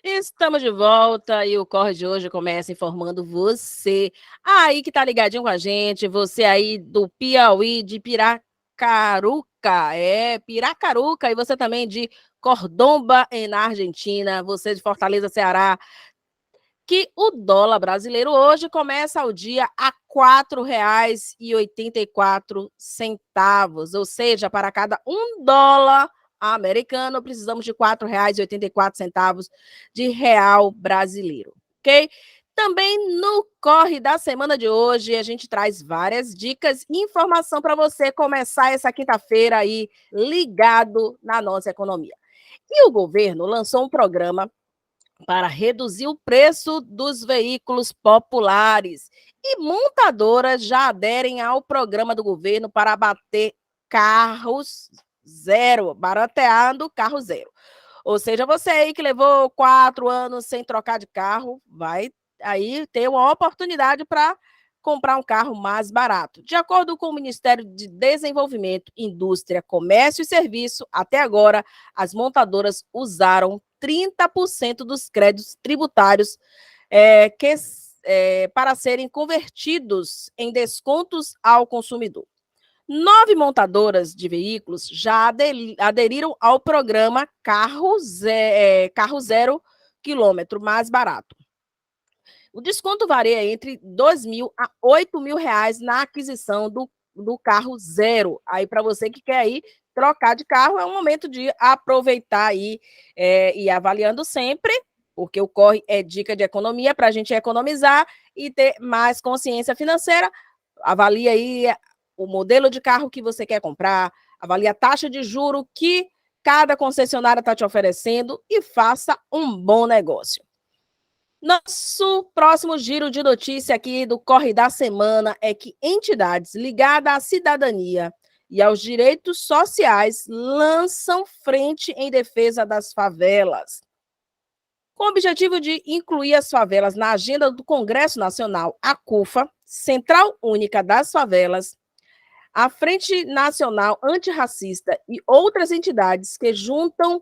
Estamos de volta e o Corre de hoje começa informando você aí que tá ligadinho com a gente, você aí do Piauí, de Piracaruca, Piracaruca, e você também de Cordomba, na Argentina, você de Fortaleza, Ceará, que o dólar brasileiro hoje começa o dia a R$ 4,84, ou seja, para cada $1 americano, precisamos de R$ 4,84 de real brasileiro, ok? Também no Corre da Semana de hoje, a gente traz várias dicas e informação para você começar essa quinta-feira aí ligado na nossa economia. E o governo lançou um programa para reduzir o preço dos veículos populares. E montadoras já aderem ao programa do governo para abater carros zero, barateando carro zero. Ou seja, você aí que levou 4 anos sem trocar de carro, vai aí ter uma oportunidade para comprar um carro mais barato. De acordo com o Ministério de Desenvolvimento, Indústria, Comércio e Serviço, até agora, as montadoras usaram 30% dos créditos tributários para serem convertidos em descontos ao consumidor. 9 montadoras de veículos já aderiram ao programa Carro Zero Quilômetro mais barato. O desconto varia entre R$ 2.000 a R$ 8.000 na aquisição do carro zero. Aí, para você que quer ir trocar de carro, é um momento de aproveitar aí e avaliando sempre, porque o Corre é dica de economia para a gente economizar e ter mais consciência financeira. Avalie aí o modelo de carro que você quer comprar, avalie a taxa de juro que cada concessionária está te oferecendo e faça um bom negócio. Nosso próximo giro de notícia aqui do Corre da Semana é que entidades ligadas à cidadania e aos direitos sociais lançam frente em defesa das favelas. Com o objetivo de incluir as favelas na agenda do Congresso Nacional, a CUFA, Central Única das Favelas, a Frente Nacional Antirracista e outras entidades que juntam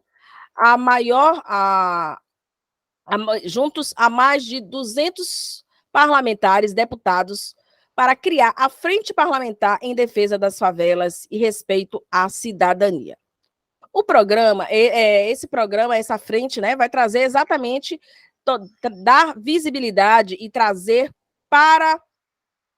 juntos a mais de 200 parlamentares, deputados, para criar a Frente Parlamentar em Defesa das Favelas e Respeito à Cidadania. O programa, esse programa, essa frente, né, vai trazer exatamente, dar visibilidade e trazer para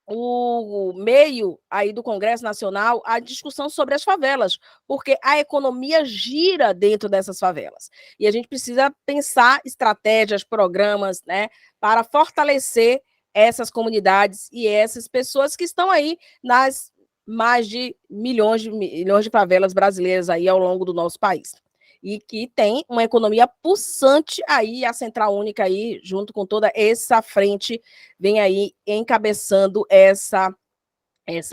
o meio aí do Congresso Nacional a discussão sobre as favelas, porque a economia gira dentro dessas favelas. E a gente precisa pensar estratégias, programas, né, para fortalecer essas comunidades e essas pessoas que estão aí nas mais de milhões de favelas brasileiras aí ao longo do nosso país. E que tem uma economia pulsante aí, a Central Única aí, junto com toda essa frente, vem aí encabeçando essa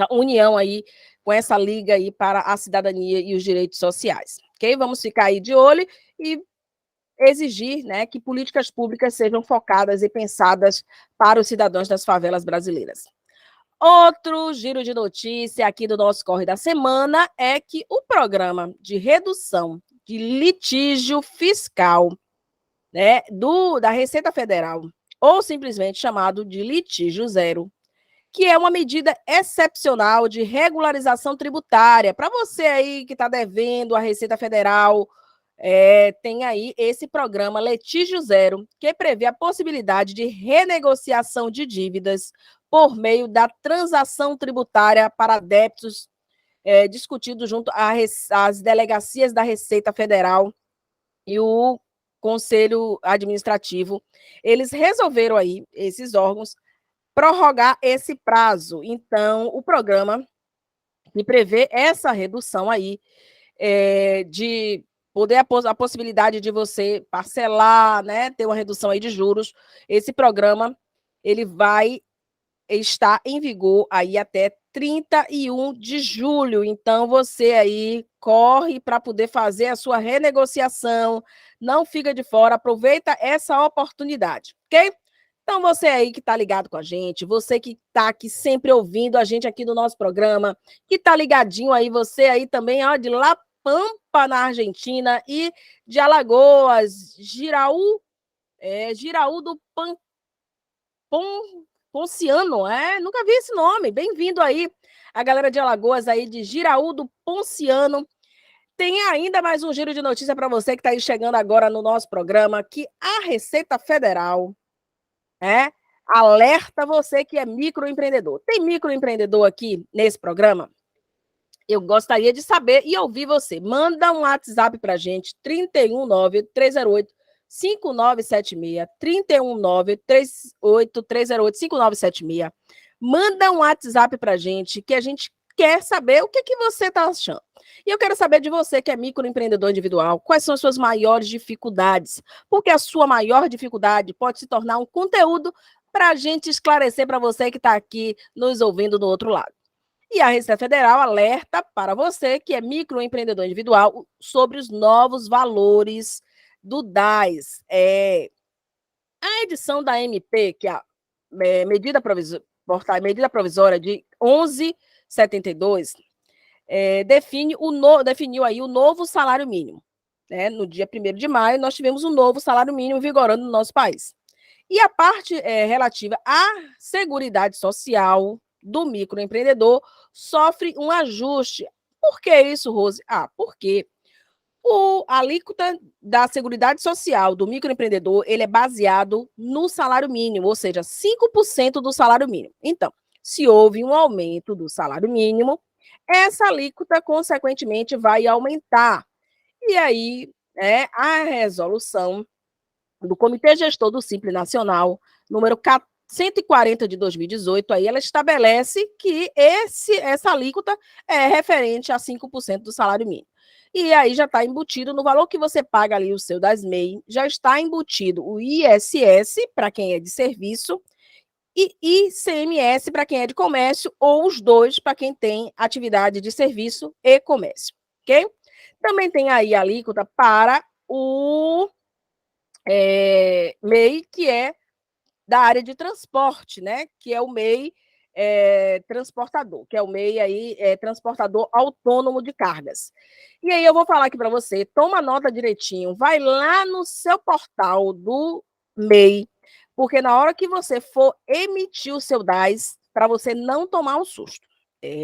união aí, com essa liga aí para a cidadania e os direitos sociais. Ok? Vamos ficar aí de olho e exigir, né, que políticas públicas sejam focadas e pensadas para os cidadãos das favelas brasileiras. Outro giro de notícia aqui do nosso Corre da Semana é que o programa de redução de litígio fiscal, né, da Receita Federal, ou simplesmente chamado de litígio zero, que é uma medida excepcional de regularização tributária. Para você aí que está devendo a Receita Federal, tem aí esse programa Litígio Zero, que prevê a possibilidade de renegociação de dívidas por meio da transação tributária para débitos discutido junto às delegacias da Receita Federal e o Conselho Administrativo. Eles resolveram aí, esses órgãos, prorrogar esse prazo. Então, o programa que prevê essa redução aí de poder a possibilidade de você parcelar, né, ter uma redução aí de juros. Esse programa ele vai estar em vigor aí até 31 de julho. Então, você aí corre para poder fazer a sua renegociação, não fica de fora, aproveita essa oportunidade, ok? Então, você aí que está ligado com a gente, você que está aqui sempre ouvindo a gente aqui no nosso programa, que está ligadinho aí, você aí também, ó, de La Pampa, na Argentina, e de Alagoas, Giraú, Giraúdo Ponciano, nunca vi esse nome. Bem-vindo aí, a galera de Alagoas aí, de Giraúdo Ponciano. Tem ainda mais um giro de notícia para você que está aí chegando agora no nosso programa, que a Receita Federal alerta você que é microempreendedor. Tem microempreendedor aqui nesse programa? Eu gostaria de saber e ouvir você. Manda um WhatsApp para a gente, 319-308-5976, 319-308-5976. Manda um WhatsApp para a gente, que a gente quer saber o que você está achando. E eu quero saber de você, que é microempreendedor individual, quais são as suas maiores dificuldades, porque a sua maior dificuldade pode se tornar um conteúdo para a gente esclarecer para você que está aqui nos ouvindo do outro lado. E a Receita Federal alerta para você, que é microempreendedor individual, sobre os novos valores do DAS. A edição da MP, que é a medida provisória de 1172, definiu aí o novo salário mínimo. No dia 1º de maio, nós tivemos um novo salário mínimo vigorando no nosso país. E a parte relativa à Seguridade Social do microempreendedor sofre um ajuste. Por que isso, Rose? Porque a alíquota da Seguridade Social do microempreendedor, ele é baseado no salário mínimo, ou seja, 5% do salário mínimo. Então, se houve um aumento do salário mínimo, essa alíquota, consequentemente, vai aumentar. E aí, a resolução do Comitê Gestor do Simples Nacional, número 140 de 2018, aí ela estabelece que essa alíquota é referente a 5% do salário mínimo. E aí já está embutido no valor que você paga ali o seu DAS-MEI, já está embutido o ISS para quem é de serviço e ICMS para quem é de comércio, ou os dois para quem tem atividade de serviço e comércio, ok? Também tem aí a alíquota para o MEI, que é da área de transporte, né? Que é o MEI transportador, que é o MEI aí, transportador autônomo de cargas. E aí eu vou falar aqui para você, toma nota direitinho, vai lá no seu portal do MEI, porque na hora que você for emitir o seu DAS, para você não tomar um susto.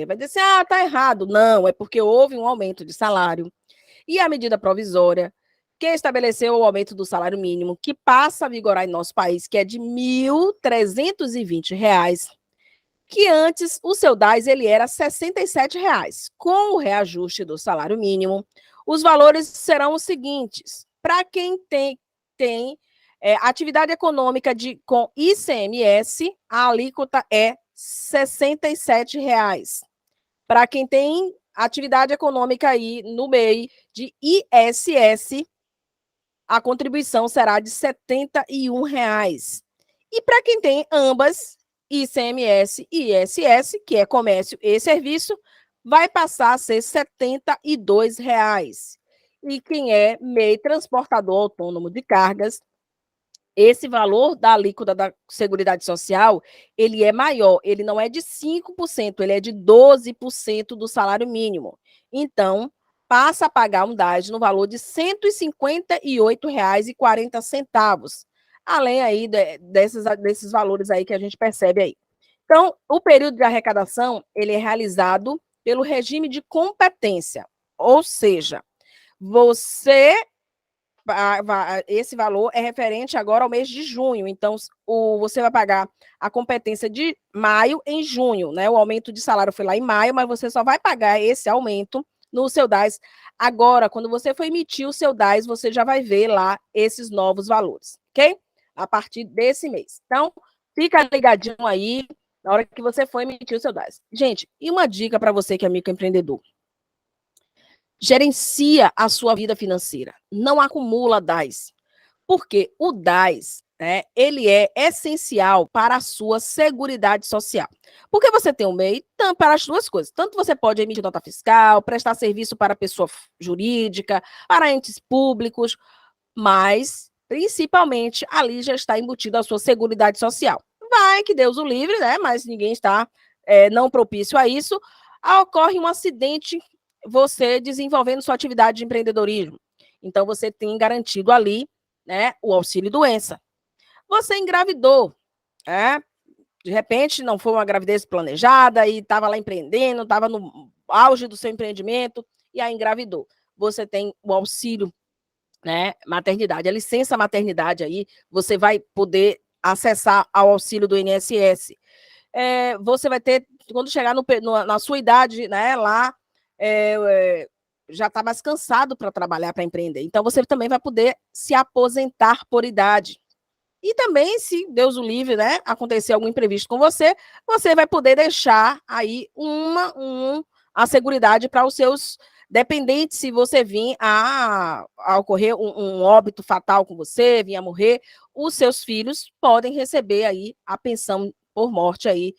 Vai dizer assim, tá errado. Não, é porque houve um aumento de salário. E a medida provisória que estabeleceu o aumento do salário mínimo, que passa a vigorar em nosso país, que é de R$ 1.320, que antes o seu DAS ele era R$ 67. Com o reajuste do salário mínimo, os valores serão os seguintes: para quem tem atividade econômica com ICMS, a alíquota é R$ 67. Para quem tem atividade econômica aí no MEI de ISS, a contribuição será de R$ 71. E para quem tem ambas, ICMS e ISS, que é comércio e serviço, vai passar a ser R$ 72. E quem é MEI transportador autônomo de cargas, esse valor da alíquota da Seguridade Social, ele é maior, ele não é de 5%, ele é de 12% do salário mínimo. Então, passa a pagar um DAS no valor de R$ 158,40, além aí desses valores aí que a gente percebe aí. Então, o período de arrecadação, ele é realizado pelo regime de competência, ou seja, esse valor é referente agora ao mês de junho, então você vai pagar a competência de maio em junho, né? O aumento de salário foi lá em maio, mas você só vai pagar esse aumento no seu DAS agora. Quando você for emitir o seu DAS, você já vai ver lá esses novos valores, ok? A partir desse mês. Então, fica ligadinho aí na hora que você for emitir o seu DAS. Gente, e uma dica para você que é microempreendedor: gerencia a sua vida financeira, não acumula DAS, porque o DAS, ele é essencial para a sua seguridade social. Porque você tem um MEI para as duas coisas. Tanto você pode emitir nota fiscal, prestar serviço para pessoa jurídica, para entes públicos, mas, principalmente, ali já está embutida a sua seguridade social. Vai que Deus o livre, né? Mas ninguém está não propício a isso. Ocorre um acidente, você desenvolvendo sua atividade de empreendedorismo. Então, você tem garantido ali, né, o auxílio-doença. Você engravidou, né? De repente, não foi uma gravidez planejada e estava lá empreendendo, estava no auge do seu empreendimento e aí engravidou. Você tem o auxílio, né, maternidade, a licença maternidade aí, você vai poder acessar ao auxílio do INSS. Você vai ter, quando chegar na sua idade, né, lá, já está mais cansado para trabalhar, para empreender. Então, você também vai poder se aposentar por idade. E também, se Deus o livre, né, acontecer algum imprevisto com você, você vai poder deixar aí a seguridade para os seus dependentes, se você vir a ocorrer um óbito fatal com você, vir a morrer, os seus filhos podem receber aí a pensão por morte aí,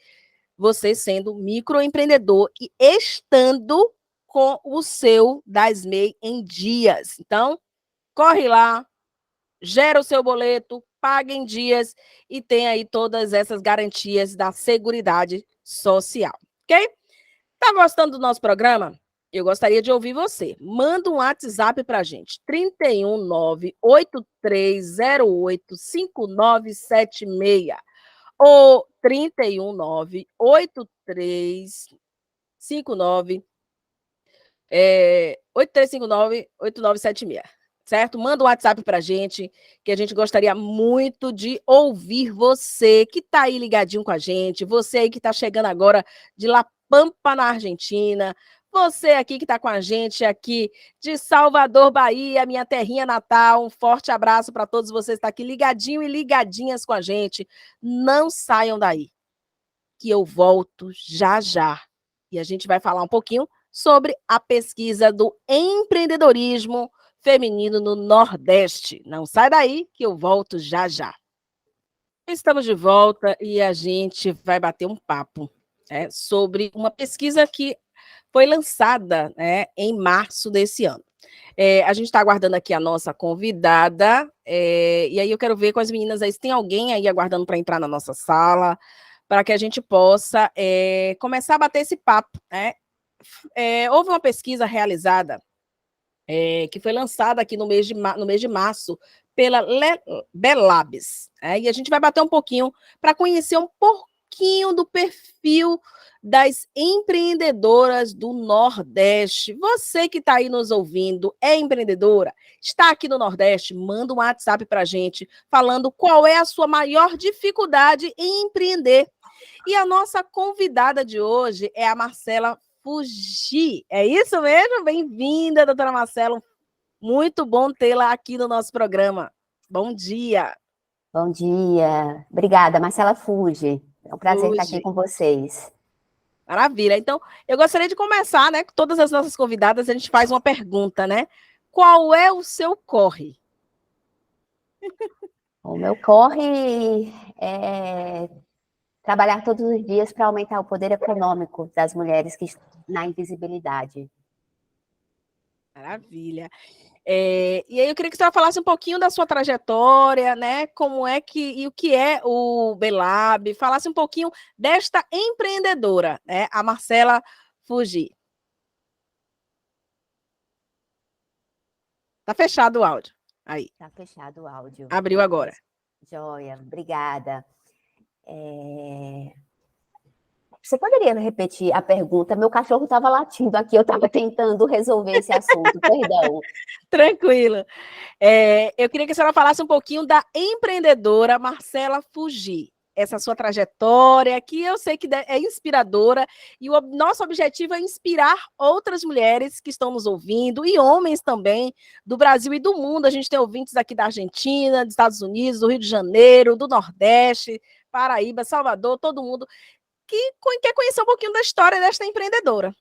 você sendo microempreendedor e estando com o seu DASMEI em dias. Então, corre lá, gera o seu boleto, paga em dias e tem aí todas essas garantias da Seguridade Social, ok? Tá gostando do nosso programa? Eu gostaria de ouvir você. Manda um WhatsApp para a gente, 319-8308-5976 ou 319-8359 8359-8976, certo? Manda um WhatsApp para a gente, que a gente gostaria muito de ouvir você, que está aí ligadinho com a gente, você aí que está chegando agora de La Pampa, na Argentina, você aqui que está com a gente aqui de Salvador, Bahia, minha terrinha natal, um forte abraço para todos vocês que estão aqui ligadinho e ligadinhas com a gente. Não saiam daí, que eu volto já já. E a gente vai falar um pouquinho sobre a pesquisa do empreendedorismo feminino no Nordeste. Não sai daí que eu volto já já. Estamos de volta e a gente vai bater um papo, né, sobre uma pesquisa que foi lançada, né, em março desse ano. A gente está aguardando aqui a nossa convidada, e aí eu quero ver com as meninas aí se tem alguém aí aguardando para entrar na nossa sala, para que a gente possa começar a bater esse papo, né? Houve uma pesquisa realizada, que foi lançada aqui no mês de março, pela Belabs, e a gente vai bater um pouquinho para conhecer um pouquinho do perfil das empreendedoras do Nordeste. Você que está aí nos ouvindo, é empreendedora, está aqui no Nordeste, manda um WhatsApp para a gente, falando qual é a sua maior dificuldade em empreender. E a nossa convidada de hoje é a Marcela Fugi. É isso mesmo? Bem-vinda, doutora Marcela. Muito bom tê-la aqui no nosso programa. Bom dia. Bom dia. Obrigada, Marcela Fugi. É um prazer estar aqui com vocês. Maravilha. Então, eu gostaria de começar, né? Com todas as nossas convidadas, a gente faz uma pergunta, né? Qual é o seu corre? O meu corre é trabalhar todos os dias para aumentar o poder econômico das mulheres que estão na invisibilidade. Maravilha. E aí eu queria que você falasse um pouquinho da sua trajetória, né? Como é e o que é o Belab, falasse um pouquinho desta empreendedora, né? A Marcela Fugi. Tá fechado o áudio. Aí. Tá fechado o áudio. Abriu agora. Joia, obrigada. Você poderia repetir a pergunta? Meu cachorro estava latindo aqui, eu estava tentando resolver esse assunto, perdão. Tranquilo. Eu queria que a senhora falasse um pouquinho da empreendedora Marcela Fugi. Essa sua trajetória, que eu sei que é inspiradora, e o nosso objetivo é inspirar outras mulheres que estão nos ouvindo, e homens também, do Brasil e do mundo. A gente tem ouvintes aqui da Argentina, dos Estados Unidos, do Rio de Janeiro, do Nordeste, Paraíba, Salvador, todo mundo que quer conhecer um pouquinho da história desta empreendedora.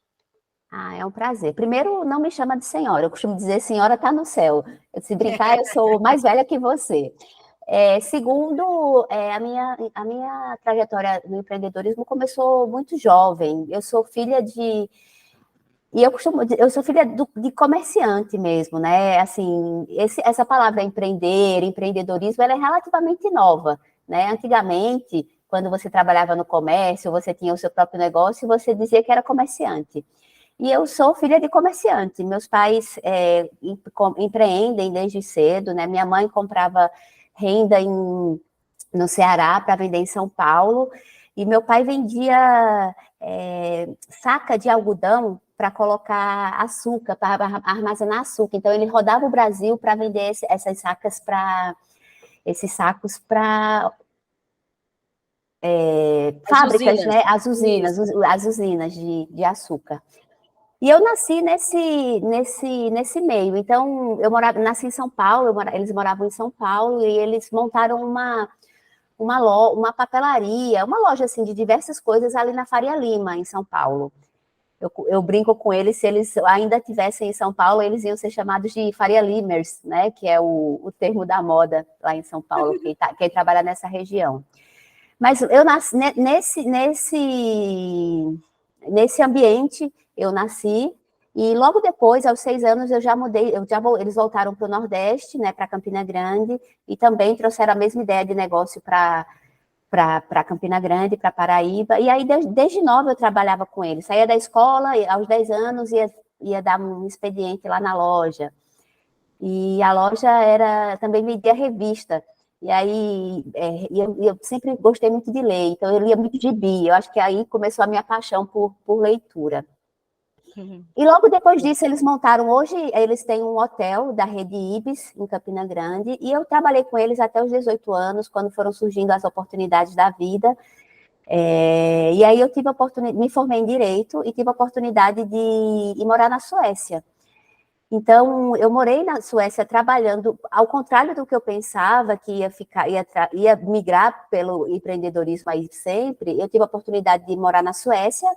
É um prazer. Primeiro, não me chama de senhora. Eu costumo dizer, senhora está no céu. Se brincar, eu sou mais velha que você. Segundo, a minha trajetória no empreendedorismo começou muito jovem. Eu sou filha de... eu sou filha de comerciante mesmo, né? Assim, essa palavra empreender, empreendedorismo, ela é relativamente nova, né? Antigamente, quando você trabalhava no comércio, você tinha o seu próprio negócio, você dizia que era comerciante. E eu sou filha de comerciante. Meus pais empreendem desde cedo, né? Minha mãe comprava renda no Ceará para vender em São Paulo, e meu pai vendia saca de algodão para colocar açúcar, para armazenar açúcar. Então, ele rodava o Brasil para vender esses sacos para fábricas, né? As usinas de açúcar. E eu nasci nesse meio. Então, nasci em São Paulo, eles moravam em São Paulo, e eles montaram uma papelaria, uma loja assim, de diversas coisas ali na Faria Lima, em São Paulo. Eu brinco com eles, se eles ainda estivessem em São Paulo, eles iam ser chamados de Faria Limers, né? Que é o termo da moda lá em São Paulo, quem trabalha nessa região. Mas eu nasci nesse ambiente, eu nasci, e logo depois, aos 6 anos, eu já mudei, eles voltaram para o Nordeste, né, para Campina Grande, e também trouxeram a mesma ideia de negócio para Campina Grande, para Paraíba, e aí desde nova eu trabalhava com eles, saía da escola, aos 10 anos ia dar um expediente lá na loja, e a loja também vendia revista, e aí eu sempre gostei muito de ler, então eu lia muito gibi, eu acho que aí começou a minha paixão por leitura. E logo depois disso hoje eles têm um hotel da rede Ibis, em Campina Grande, e eu trabalhei com eles até os 18 anos, quando foram surgindo as oportunidades da vida, e aí eu tive me formei em Direito e tive a oportunidade de ir morar na Suécia. Então, eu morei na Suécia trabalhando, ao contrário do que eu pensava, que ia migrar pelo empreendedorismo aí sempre, eu tive a oportunidade de morar na Suécia,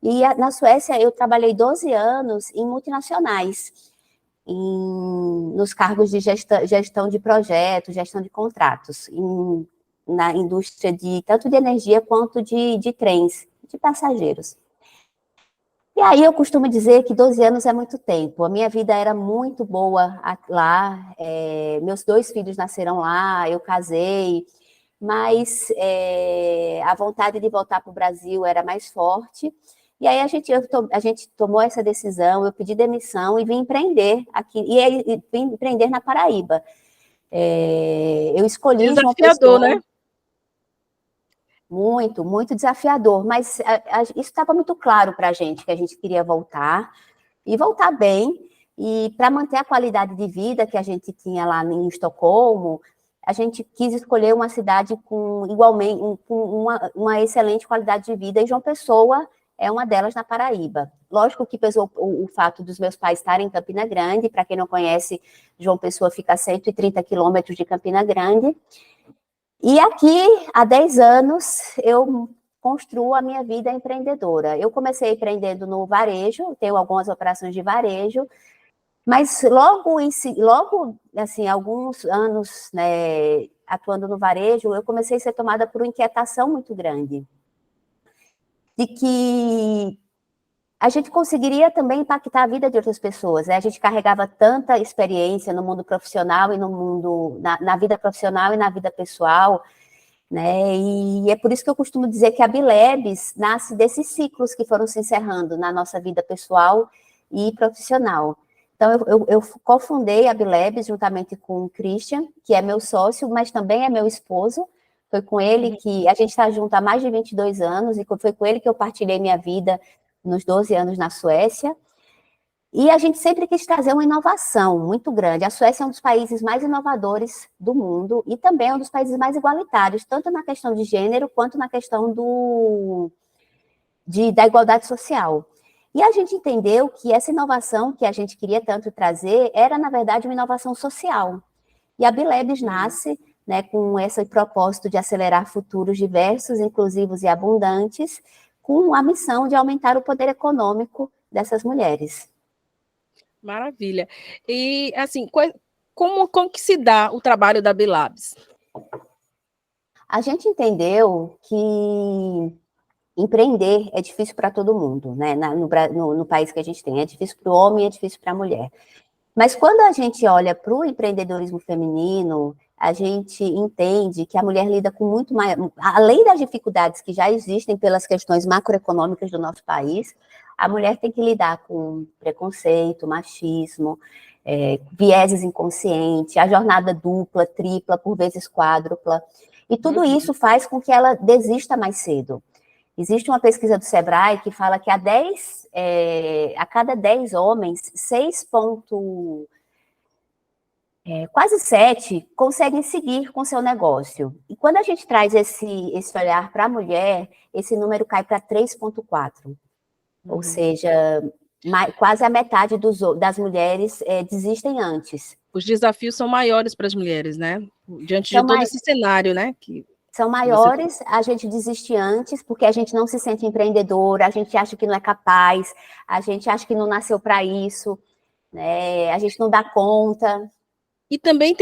e na Suécia eu trabalhei 12 anos em multinacionais, nos cargos de gestão de projetos, gestão de contratos, na indústria tanto de energia quanto de trens, de passageiros. E aí eu costumo dizer que 12 anos é muito tempo. A minha vida era muito boa lá, meus 2 filhos nasceram lá, eu casei, mas a vontade de voltar para o Brasil era mais forte. E aí a gente tomou essa decisão, eu pedi demissão e vim empreender aqui, e vim empreender na Paraíba. Eu escolhi João Pessoa. Desafiador, né? Muito, muito desafiador, mas isso estava muito claro para a gente, que a gente queria voltar, e voltar bem, e para manter a qualidade de vida que a gente tinha lá em Estocolmo, a gente quis escolher uma cidade com uma excelente qualidade de vida, e João Pessoa é uma delas na Paraíba. Lógico que pesou o fato dos meus pais estarem em Campina Grande, para quem não conhece, João Pessoa fica a 130 quilômetros de Campina Grande, e aqui, há 10 anos, eu construo a minha vida empreendedora. Eu comecei empreendendo no varejo, tenho algumas operações de varejo, mas logo assim, alguns anos, né, atuando no varejo, eu comecei a ser tomada por uma inquietação muito grande, de que a gente conseguiria também impactar a vida de outras pessoas, né? A gente carregava tanta experiência no mundo profissional e na vida profissional e na vida pessoal, né? E é por isso que eu costumo dizer que a Bilebs nasce desses ciclos que foram se encerrando na nossa vida pessoal e profissional. Então, eu cofundei a Bilebs juntamente com o Christian, que é meu sócio, mas também é meu esposo. Foi com ele que a gente está junto há mais de 22 anos, e foi com ele que eu partilhei minha vida nos 12 anos na Suécia. E a gente sempre quis trazer uma inovação muito grande. A Suécia é um dos países mais inovadores do mundo e também é um dos países mais igualitários, tanto na questão de gênero quanto na questão da igualdade social. E a gente entendeu que essa inovação que a gente queria tanto trazer era, na verdade, uma inovação social. E a Bilebs nasce, né, com esse propósito de acelerar futuros diversos, inclusivos e abundantes, com a missão de aumentar o poder econômico dessas mulheres. Maravilha. E, assim, como que se dá o trabalho da Bilabs? A gente entendeu que empreender é difícil para todo mundo, né? No país que a gente tem. É difícil para o homem, é difícil para a mulher. Mas quando a gente olha para o empreendedorismo feminino, a gente entende que a mulher lida com muito mais, além das dificuldades que já existem pelas questões macroeconômicas do nosso país, a mulher tem que lidar com preconceito, machismo, vieses inconscientes, a jornada dupla, tripla, por vezes quádrupla. E tudo isso faz com que ela desista mais cedo. Existe uma pesquisa do Sebrae que fala que a cada 10 homens, quase 7 conseguem seguir com seu negócio. E quando a gente traz esse olhar para a mulher, esse número cai para 3,4. Ou seja, quase a metade das mulheres desistem antes. Os desafios são maiores para as mulheres, né? Diante de todo esse cenário, né? São maiores, a gente desiste antes, porque a gente não se sente empreendedora, a gente acha que não é capaz, a gente acha que não nasceu para isso, né? A gente não dá conta. E também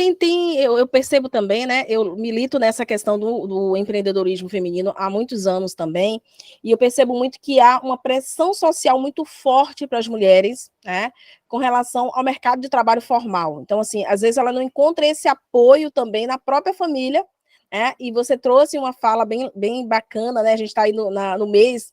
eu percebo também, né? Eu milito nessa questão do empreendedorismo feminino há muitos anos também, e eu percebo muito que há uma pressão social muito forte para as mulheres, né? Com relação ao mercado de trabalho formal. Então, assim, às vezes ela não encontra esse apoio também na própria família, né? E você trouxe uma fala bem bacana, né? A gente está aí no mês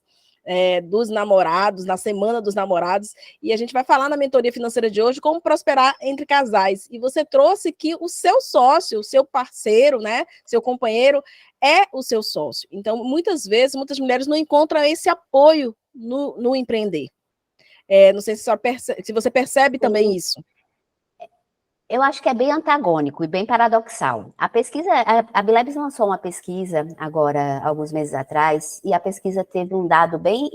dos namorados, na semana dos namorados, e a gente vai falar na mentoria financeira de hoje como prosperar entre casais. E você trouxe que o seu sócio, o seu parceiro, né, seu companheiro é o seu sócio. Então, muitas vezes, muitas mulheres não encontram esse apoio no empreender. Não sei se você percebe também isso. Eu acho que é bem antagônico e bem paradoxal. A Bilebs lançou uma pesquisa agora, alguns meses atrás, e a pesquisa teve um dado bem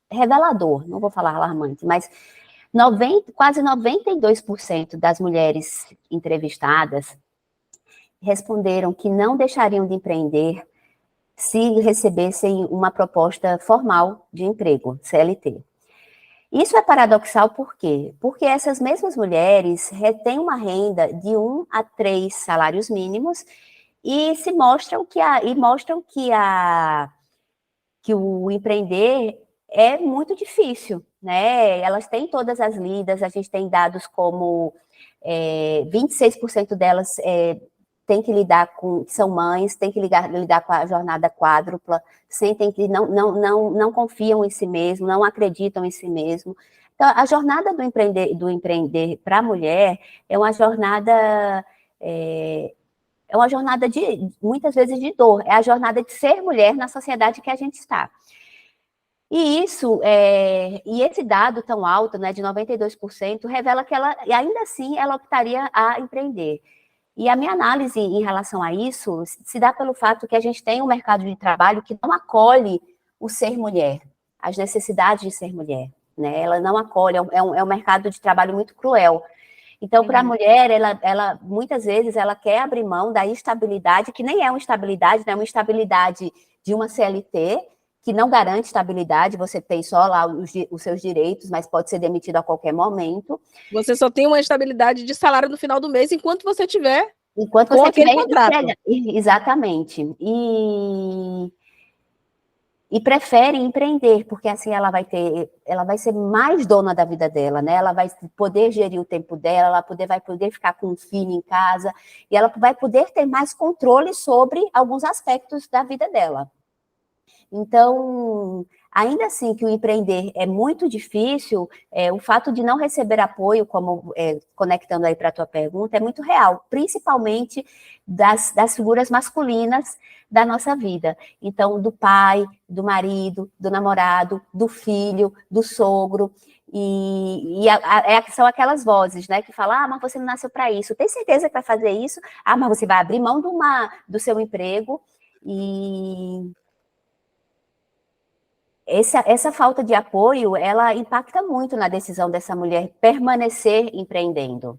revelador, não vou falar alarmante, mas quase 92% das mulheres entrevistadas responderam que não deixariam de empreender se recebessem uma proposta formal de emprego, CLT. Isso é paradoxal por quê? Porque essas mesmas mulheres retêm uma renda de 1 a 3 salários mínimos e mostram que o empreender é muito difícil, né? Elas têm todas as lidas, a gente tem dados como 26% delas tem que lidar são mães, tem que lidar com a jornada quádrupla, sentem que não confiam em si mesmo, não acreditam em si mesmo. Então, a jornada do empreender para a mulher é uma jornada muitas vezes de dor, é a jornada de ser mulher na sociedade que a gente está. E esse dado tão alto, né, de 92%, revela que ainda assim, ela optaria a empreender. E a minha análise em relação a isso se dá pelo fato que a gente tem um mercado de trabalho que não acolhe o ser mulher, as necessidades de ser mulher, né? Ela não acolhe, é um mercado de trabalho muito cruel. Então, para a mulher, ela muitas vezes ela quer abrir mão da estabilidade, que nem é uma estabilidade, né? É uma estabilidade de uma CLT, que não garante estabilidade, você tem só lá os seus direitos, mas pode ser demitido a qualquer momento. Você só tem uma estabilidade de salário no final do mês enquanto você tiver com aquele contrato. Exatamente. E prefere empreender, porque assim ela vai ser mais dona da vida dela, né? Ela vai poder gerir o tempo dela, vai poder ficar com um filho em casa, e ela vai poder ter mais controle sobre alguns aspectos da vida dela. Então, ainda assim que o empreender é muito difícil, o fato de não receber apoio, como conectando aí para a tua pergunta, é muito real, principalmente das figuras masculinas da nossa vida. Então, do pai, do marido, do namorado, do filho, do sogro, são aquelas vozes, né, que falam, mas você não nasceu para isso, tem certeza que vai fazer isso? Mas você vai abrir mão do seu emprego, e essa falta de apoio, ela impacta muito na decisão dessa mulher permanecer empreendendo.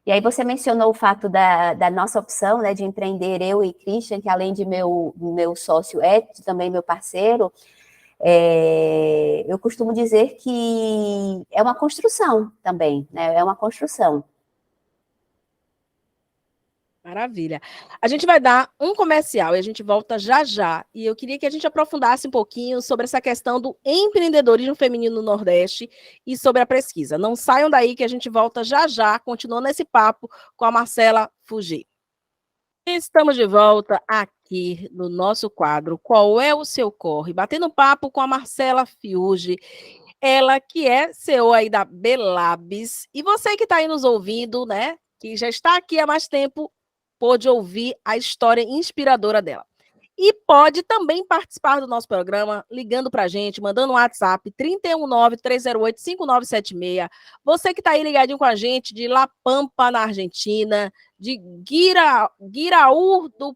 E aí você mencionou o fato da nossa opção, né, de empreender, eu e Christian, que além de meu sócio também meu parceiro, eu costumo dizer que é uma construção também, né, é uma construção. Maravilha. A gente vai dar um comercial e a gente volta já já. E eu queria que a gente aprofundasse um pouquinho sobre essa questão do empreendedorismo feminino no Nordeste e sobre a pesquisa. Não saiam daí que a gente volta já já, continuando esse papo com a Marcela Fugê. Estamos de volta aqui no nosso quadro Qual é o seu corre? Batendo papo com a Marcela Fiuge. Ela que é CEO aí da Belabs. E você que está aí nos ouvindo, né, que já está aqui há mais tempo, pôde ouvir a história inspiradora dela. E pode também participar do nosso programa ligando para a gente, mandando um WhatsApp 319-308-5976. Você que está aí ligadinho com a gente de La Pampa, na Argentina, de Guiraú do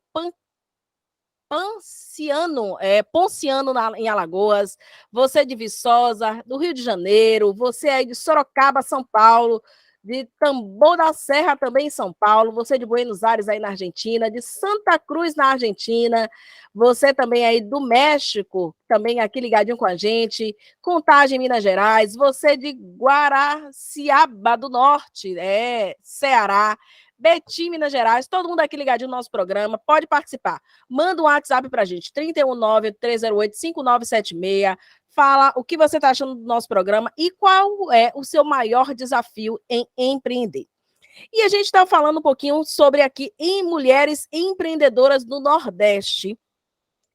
Ponciano em Alagoas, você de Viçosa, do Rio de Janeiro, você aí de Sorocaba, São Paulo, de Tambor da Serra também em São Paulo, você de Buenos Aires aí na Argentina, de Santa Cruz na Argentina, você também aí do México, também aqui ligadinho com a gente, Contagem, Minas Gerais, você de Guaraciaba do Norte, Ceará, Betim, Minas Gerais, todo mundo aqui ligadinho no nosso programa, pode participar. Manda um WhatsApp pra gente, 319-308-5976. Fala o que você está achando do nosso programa e qual é o seu maior desafio em empreender. E a gente está falando um pouquinho sobre aqui em mulheres empreendedoras do Nordeste.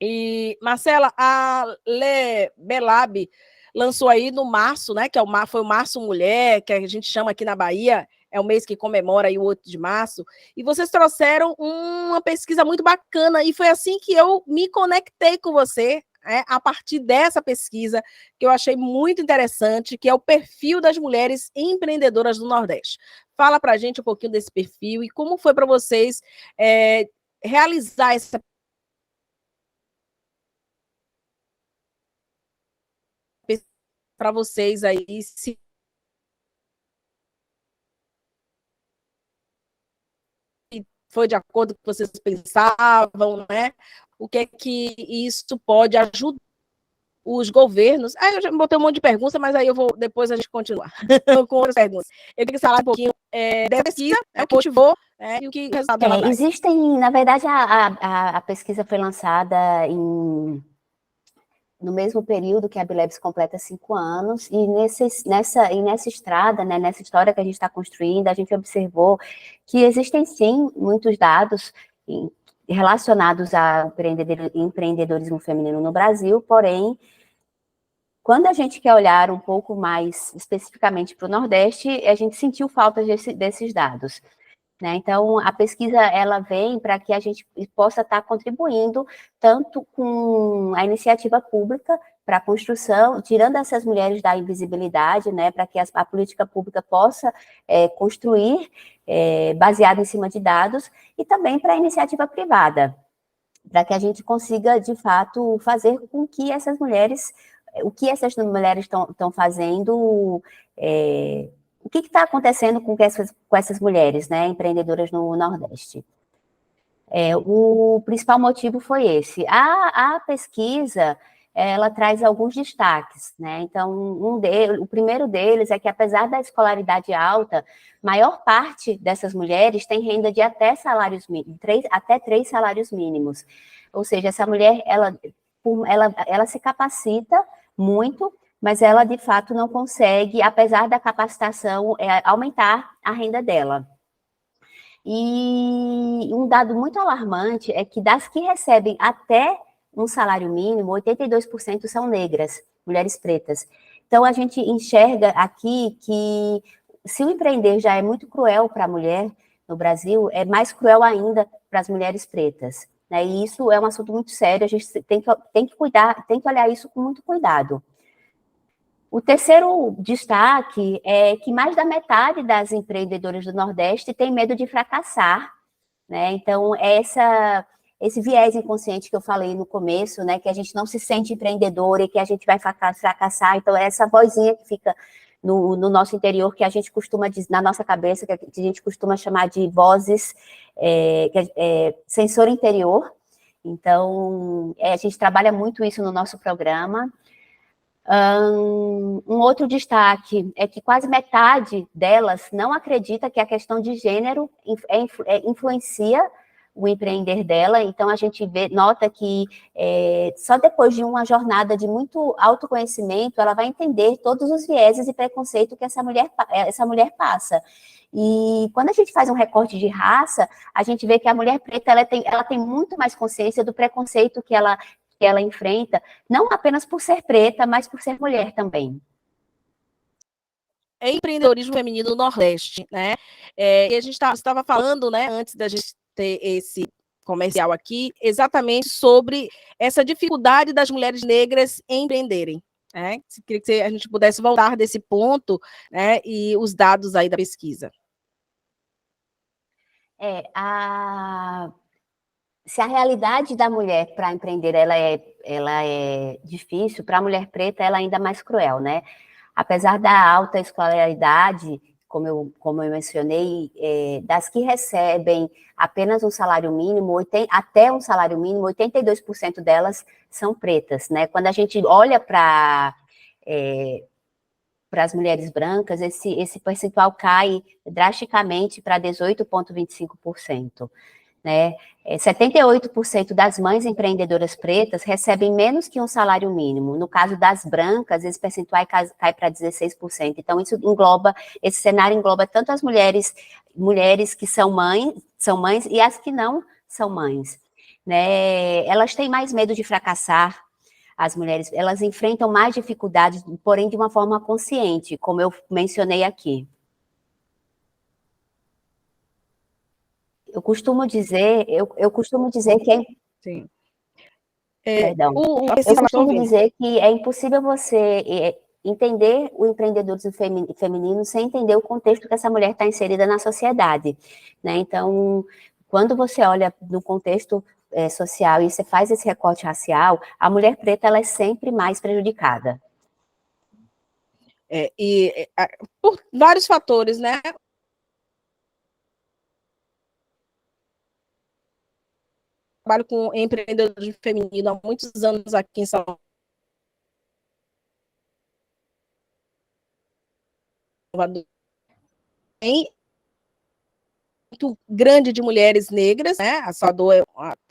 E, Marcela, a Le Belab lançou aí no março, né? Que foi o Março Mulher, que a gente chama aqui na Bahia, é o mês que comemora aí o 8 de março, e vocês trouxeram uma pesquisa muito bacana, e foi assim que eu me conectei com você, a partir dessa pesquisa, que eu achei muito interessante, que é o perfil das mulheres empreendedoras do Nordeste. Fala pra gente um pouquinho desse perfil e como foi para vocês realizar essa para vocês aí, se foi de acordo com o que vocês pensavam, né? O que é que isso pode ajudar os governos? Aí eu já botei um monte de perguntas, mas aí depois a gente continua com outras perguntas. Eu queria falar um pouquinho da pesquisa, o que motivou, e o que o resultado dela traz. Existem, na verdade, a pesquisa foi lançada no mesmo período que a Bilebs completa 5 anos, e nessa estrada, né, nessa história que a gente está construindo, a gente observou que existem, sim, muitos dados relacionados ao empreendedorismo feminino no Brasil, porém, quando a gente quer olhar um pouco mais especificamente para o Nordeste, a gente sentiu falta desses dados. Né? Então, a pesquisa ela vem para que a gente possa estar contribuindo tanto com a iniciativa pública para a construção, tirando essas mulheres da invisibilidade, né, para que a política pública possa construir baseado em cima de dados, e também para a iniciativa privada, para que a gente consiga, de fato, fazer com que essas mulheres, o que essas mulheres estão fazendo, o que está acontecendo com essas mulheres, né, empreendedoras no Nordeste. O principal motivo foi esse. A pesquisa, ela traz alguns destaques, né? Então, o primeiro deles é que, apesar da escolaridade alta, maior parte dessas mulheres tem renda de até salários mínimos, até 3 salários mínimos. Ou seja, essa mulher, ela se capacita muito, mas ela, de fato, não consegue, apesar da capacitação, aumentar a renda dela. E um dado muito alarmante é que das que recebem até um salário mínimo, 82% são negras, mulheres pretas. Então, a gente enxerga aqui que se o empreender já é muito cruel para a mulher no Brasil, é mais cruel ainda para as mulheres pretas. Né? E isso é um assunto muito sério, a gente tem que cuidar, tem que olhar isso com muito cuidado. O terceiro destaque é que mais da metade das empreendedoras do Nordeste tem medo de fracassar, né? Então, esse viés inconsciente que eu falei no começo, né, que a gente não se sente empreendedora e que a gente vai fracassar, então é essa vozinha que fica no nosso interior, que a gente costuma dizer, na nossa cabeça, que a gente costuma chamar de vozes, sensor interior. Então, a gente trabalha muito isso no nosso programa. Um outro destaque é que quase metade delas não acredita que a questão de gênero influencia o empreender dela. Então, a gente nota que só depois de uma jornada de muito autoconhecimento, ela vai entender todos os vieses e preconceito que essa mulher passa. E quando a gente faz um recorte de raça, a gente vê que a mulher preta ela tem muito mais consciência do preconceito que ela enfrenta, não apenas por ser preta, mas por ser mulher também. empreendedorismo feminino no Nordeste, né? E a gente estava falando, né, antes da gente ter esse comercial aqui, exatamente sobre essa dificuldade das mulheres negras em empreenderem. Né? Queria que a gente pudesse voltar desse ponto, né, e os dados aí da pesquisa. Se a realidade da mulher para empreender ela é difícil, para a mulher preta ela é ainda mais cruel, né? Apesar da alta escolaridade, como eu mencionei, das que recebem apenas um salário mínimo, até um salário mínimo, 82% delas são pretas, né? Quando a gente olha para as mulheres brancas, esse percentual cai drasticamente para 18,25%. Né? 78% das mães empreendedoras pretas recebem menos que um salário mínimo. No caso das brancas, esse percentual cai para 16%. Então, esse cenário engloba tanto as mulheres que são mães e as que não são mães. Né? Elas têm mais medo de fracassar. As mulheres, elas enfrentam mais dificuldades, porém de uma forma consciente, como eu mencionei aqui. Eu costumo dizer que é... Sim. Perdão. Eu costumo dizer que é impossível você entender o empreendedorismo feminino sem entender o contexto que essa mulher está inserida na sociedade. Né? Então, quando você olha no contexto social e você faz esse recorte racial, a mulher preta ela é sempre mais prejudicada. Por vários fatores, né? Trabalho com empreendedorismo feminino há muitos anos aqui em Salvador. Muito grande de mulheres negras, né? A Salvador é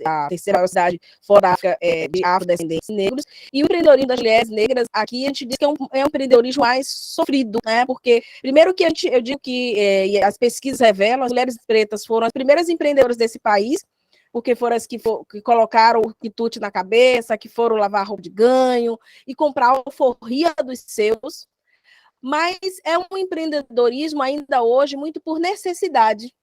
a terceira maior cidade fora da África de afrodescendentes negros, e o empreendedorismo das mulheres negras aqui a gente diz que é um empreendedorismo mais sofrido, né? Porque primeiro que eu digo que as pesquisas revelam, as mulheres pretas foram as primeiras empreendedoras desse país, porque foram as que colocaram o quitute na cabeça, que foram lavar roupa de ganho e comprar a alforria dos seus, mas é um empreendedorismo ainda hoje muito por necessidade.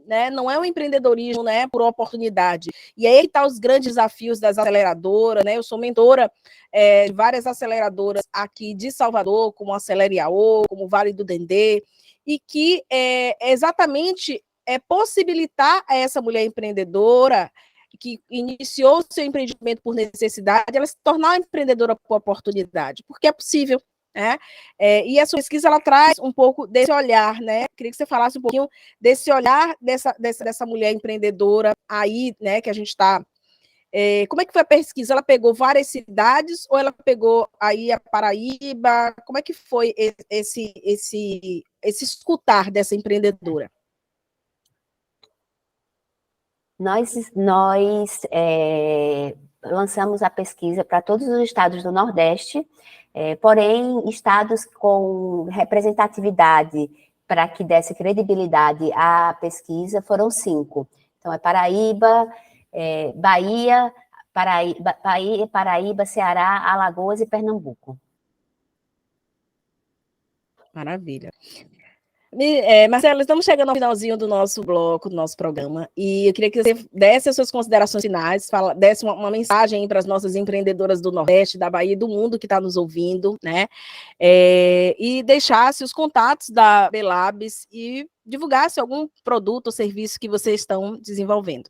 Né? Não é um empreendedorismo, né, por oportunidade. E aí estão os grandes desafios das aceleradoras, né? Eu sou mentora de várias aceleradoras aqui de Salvador, como a Acelere AO, como o Vale do Dendê, e que exatamente possibilitar a essa mulher empreendedora que iniciou o seu empreendimento por necessidade, ela se tornar uma empreendedora por oportunidade, porque é possível. Né? E essa pesquisa ela traz um pouco desse olhar, né? Queria que você falasse um pouquinho desse olhar dessa mulher empreendedora aí, né? Que a gente está. Como é que foi a pesquisa? Ela pegou várias cidades ou ela pegou aí a Paraíba? Como é que foi esse escutar dessa empreendedora? Nós lançamos a pesquisa para todos os estados do Nordeste, porém, estados com representatividade para que desse credibilidade à pesquisa foram 5. Então, Paraíba, Paraíba, Ceará, Alagoas e Pernambuco. Maravilha. Marcela, estamos chegando ao finalzinho do nosso bloco, do nosso programa, e eu queria que você desse as suas considerações finais, desse uma mensagem para as nossas empreendedoras do Nordeste, da Bahia e do mundo que está nos ouvindo, né? E deixasse os contatos da Belabs e divulgasse algum produto ou serviço que vocês estão desenvolvendo.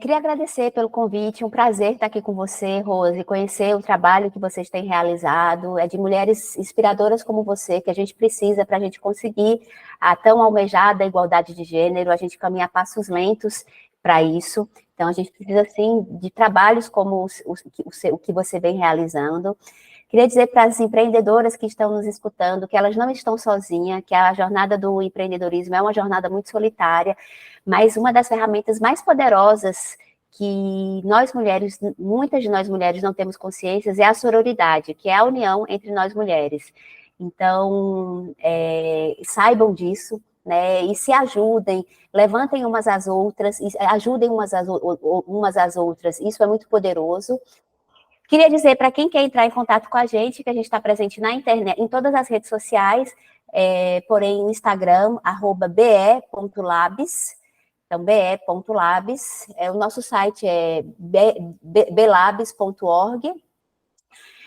Queria agradecer pelo convite, um prazer estar aqui com você, Rose, conhecer o trabalho que vocês têm realizado, é de mulheres inspiradoras como você, que a gente precisa para a gente conseguir a tão almejada igualdade de gênero, a gente caminha a passos lentos para isso, então a gente precisa, sim, de trabalhos como o que você vem realizando. Queria dizer para as empreendedoras que estão nos escutando que elas não estão sozinhas, que a jornada do empreendedorismo é uma jornada muito solitária, mas uma das ferramentas mais poderosas que nós mulheres, muitas de nós mulheres não temos consciências, é a sororidade, que é a união entre nós mulheres. Então, saibam disso, né, e se ajudem, levantem umas às outras, ajudem umas às outras, isso é muito poderoso. Queria dizer para quem quer entrar em contato com a gente, que a gente está presente na internet, em todas as redes sociais, porém no Instagram, @be.labs, então be.labs, o nosso site é belabs.org,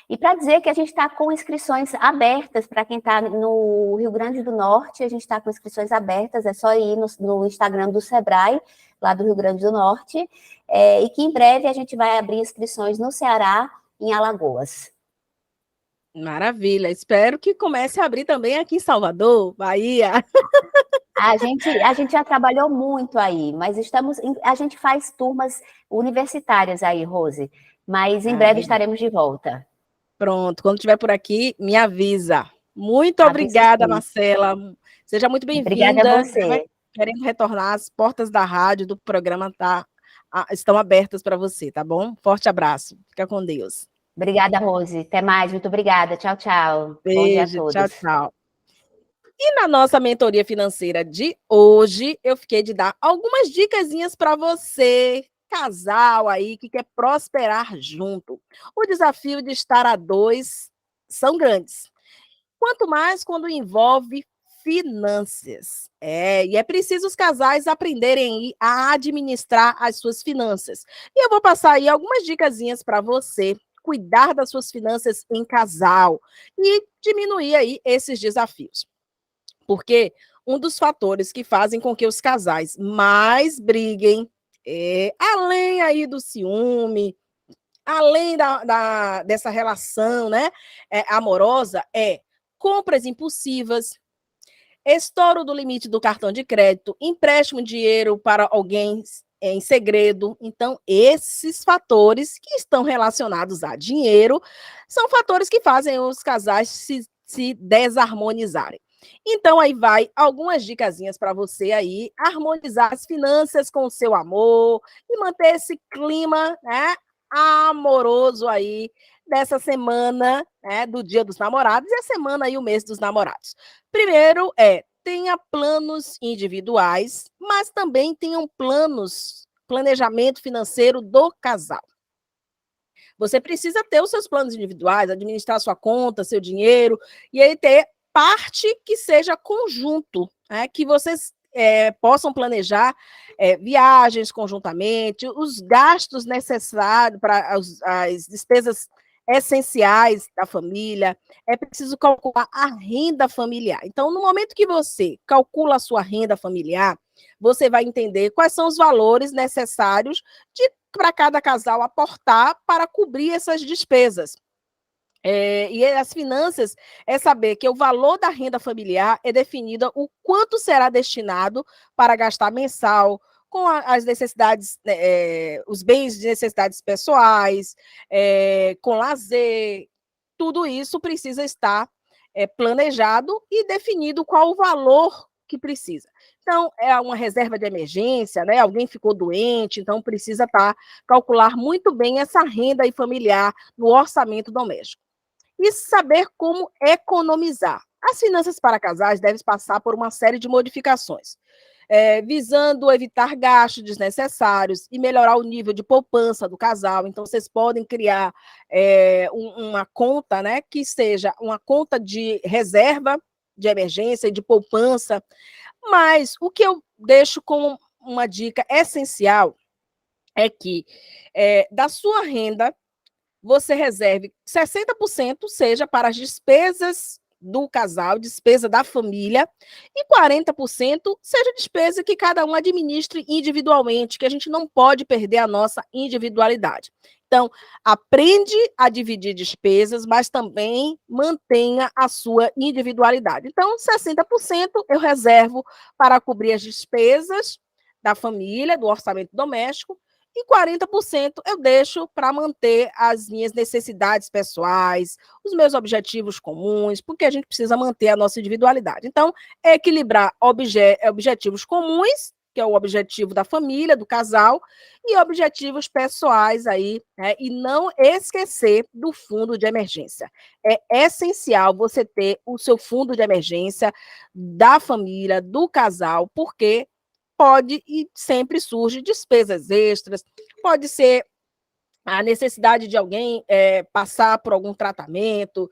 e para dizer que a gente está com inscrições abertas para quem está no Rio Grande do Norte, a gente está com inscrições abertas, é só ir no Instagram do Sebrae, lá do Rio Grande do Norte, e que em breve a gente vai abrir inscrições no Ceará, em Alagoas. Maravilha, espero que comece a abrir também aqui em Salvador, Bahia. A gente já trabalhou muito aí, mas a gente faz turmas universitárias aí, Rose, mas em breve Legal. estaremos de volta. Pronto, quando estiver por aqui, me avisa. Muito Aviso obrigada, sim. Marcela. Seja muito Obrigada a bem-vinda. você. Querendo retornar, as portas da rádio, do programa estão abertas para você, tá bom? Forte abraço. Fica com Deus. Obrigada, Rose. Até mais. Muito obrigada. Tchau, tchau. Bom dia a Beijo, tchau, todos. tchau. E na nossa mentoria financeira de hoje, eu fiquei de dar algumas dicasinhas para você, casal aí que quer prosperar junto. O desafio de estar a dois são grandes. Quanto mais quando envolve finanças. E é preciso os casais aprenderem a administrar as suas finanças. E eu vou passar aí algumas dicasinhas para você cuidar das suas finanças em casal e diminuir aí esses desafios. Porque um dos fatores que fazem com que os casais mais briguem, além aí do ciúme, além dessa relação, né, amorosa, compras impulsivas, estouro do limite do cartão de crédito, empréstimo de dinheiro para alguém em segredo. Então, esses fatores que estão relacionados a dinheiro são fatores que fazem os casais se desarmonizarem. Então, aí vai algumas dicasinhas para você aí harmonizar as finanças com o seu amor e manter esse clima, né, amoroso aí dessa semana, né, do Dia dos Namorados e a semana aí o mês dos namorados. Primeiro tenha planos individuais, mas também tenham planejamento financeiro do casal. Você precisa ter os seus planos individuais, administrar sua conta, seu dinheiro, e aí ter parte que seja conjunto, né, que vocês possam planejar viagens conjuntamente, os gastos necessários para as despesas essenciais da família, é preciso calcular a renda familiar. Então, no momento que você calcula a sua renda familiar, você vai entender quais são os valores necessários para cada casal aportar para cobrir essas despesas. E as finanças é saber que o valor da renda familiar é definido o quanto será destinado para gastar mensal, com as necessidades, os bens de necessidades pessoais, com lazer, tudo isso precisa estar planejado e definido qual o valor que precisa. Então, é uma reserva de emergência, né? Alguém ficou doente, então precisa calcular muito bem essa renda aí familiar no orçamento doméstico. E saber como economizar. As finanças para casais devem passar por uma série de modificações, visando evitar gastos desnecessários e melhorar o nível de poupança do casal. Então, vocês podem criar uma conta, né, que seja uma conta de reserva de emergência e de poupança. Mas o que eu deixo como uma dica essencial é que da sua renda, você reserve 60% seja para as despesas do casal, despesa da família, e 40% seja despesa que cada um administre individualmente, que a gente não pode perder a nossa individualidade. Então, aprende a dividir despesas, mas também mantenha a sua individualidade. Então, 60% eu reservo para cobrir as despesas da família, do orçamento doméstico, e 40% eu deixo para manter as minhas necessidades pessoais, os meus objetivos comuns, porque a gente precisa manter a nossa individualidade. Então, equilibrar objetivos comuns, que é o objetivo da família, do casal, e objetivos pessoais aí, né? E não esquecer do fundo de emergência. É essencial você ter o seu fundo de emergência da família, do casal, porque pode e sempre surge despesas extras, pode ser a necessidade de alguém passar por algum tratamento,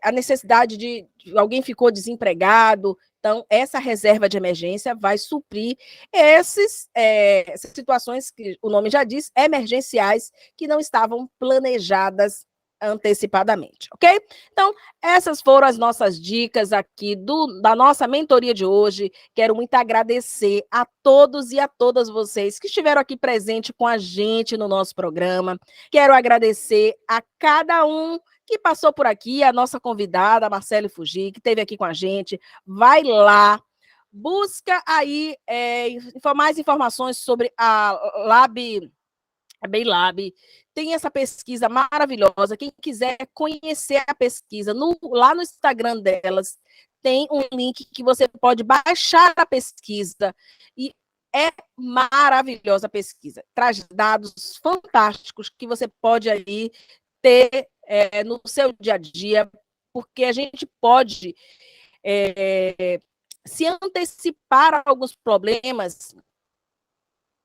a necessidade de alguém ficou desempregado. Então, essa reserva de emergência vai suprir essas situações que o nome já diz, emergenciais, que não estavam planejadas antecipadamente, ok? Então, essas foram as nossas dicas aqui da nossa mentoria de hoje. Quero muito agradecer a todos e a todas vocês que estiveram aqui presente com a gente no nosso programa. Quero agradecer a cada um que passou por aqui, a nossa convidada, a Marcele Fugi, que esteve aqui com a gente. Vai lá, busca aí mais informações sobre a Lab, tem essa pesquisa maravilhosa. Quem quiser conhecer a pesquisa, lá no Instagram delas, tem um link que você pode baixar a pesquisa. E é maravilhosa a pesquisa. Traz dados fantásticos que você pode aí ter no seu dia a dia, porque a gente pode se antecipar a alguns problemas